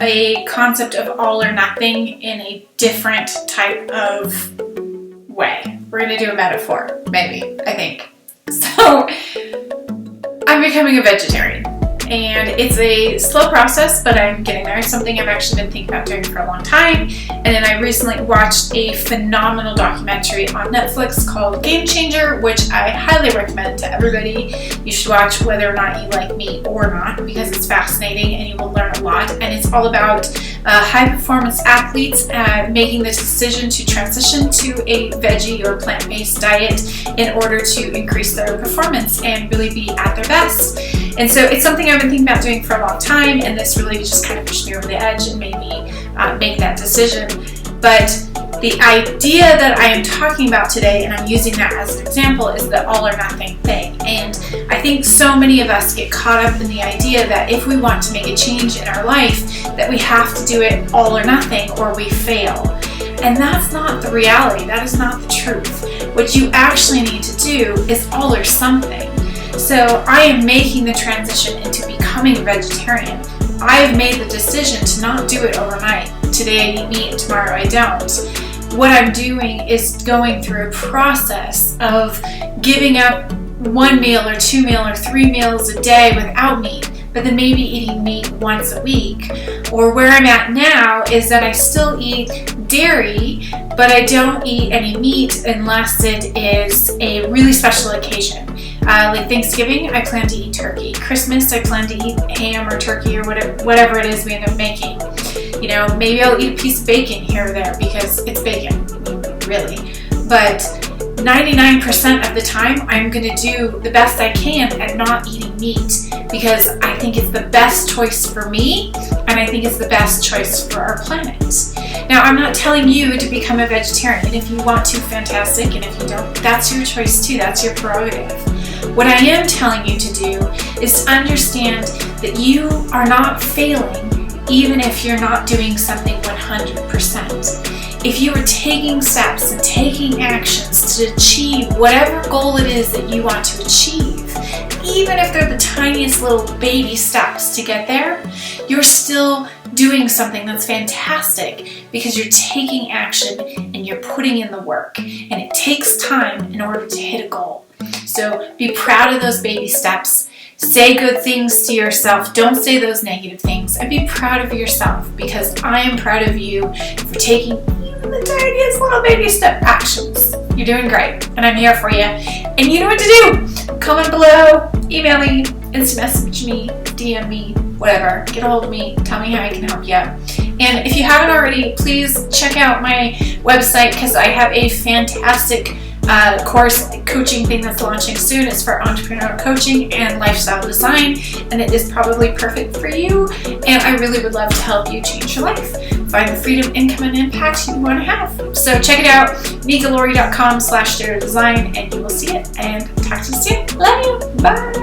a concept of all or nothing in a different type of way. We're going to do a metaphor, maybe, I think. So, I'm becoming a vegetarian. And it's a slow process, but I'm getting there. It's something I've actually been thinking about doing for a long time. And then I recently watched a phenomenal documentary on Netflix called Game Changer, which I highly recommend to everybody. You should watch whether or not you like meat or not, because it's fascinating and you will learn a lot. And it's all about high performance athletes making the decision to transition to a veggie or plant-based diet in order to increase their performance and really be at their best. And so it's something I've been thinking about doing for a long time, and this really just kind of pushed me over the edge and made me make that decision. But the idea that I am talking about today, and I'm using that as an example, is the all or nothing thing. And I think so many of us get caught up in the idea that if we want to make a change in our life, that we have to do it all or nothing or we fail. And that's not the reality. That is not the truth. What you actually need to do is all or something. So I am making the transition into becoming a vegetarian. I have made the decision to not do it overnight. Today I eat meat and tomorrow I don't. What I'm doing is going through a process of giving up 1 meal or 2 meals or 3 meals a day without meat, but then maybe eating meat once a week. Or where I'm at now is that I still eat dairy, but I don't eat any meat unless it is a really special occasion. Like Thanksgiving, I plan to eat turkey. Christmas, I plan to eat ham or turkey or whatever it is we end up making. You know, maybe I'll eat a piece of bacon here or there because it's bacon, really. But 99% of the time, I'm going to do the best I can at not eating meat because I think it's the best choice for me and I think it's the best choice for our planet. Now, I'm not telling you to become a vegetarian. If you want to, fantastic. And if you don't, that's your choice too. That's your prerogative. What I am telling you to do is to understand that you are not failing even if you're not doing something 100%. If you are taking steps and taking actions to achieve whatever goal it is that you want to achieve, even if they're the tiniest little baby steps to get there, you're still doing something that's fantastic because you're taking action and you're putting in the work. And it takes time in order to hit a goal. So be proud of those baby steps. Say good things to yourself. Don't say those negative things. And be proud of yourself because I am proud of you for taking even the tiniest little baby step actions. You're doing great. And I'm here for you. And you know what to do. Comment below. Email me. Instant message me. DM me. Whatever. Get a hold of me. Tell me how I can help you. And if you haven't already, please check out my website because I have a fantastic course coaching thing that's launching soon. It's for entrepreneurial coaching and lifestyle design, and it is probably perfect for you. And I really would love to help you change your life, find the freedom, income, and impact you want to have. So check it out, mikalori.com/design, and you will see it. And talk to you soon. Love you. Bye.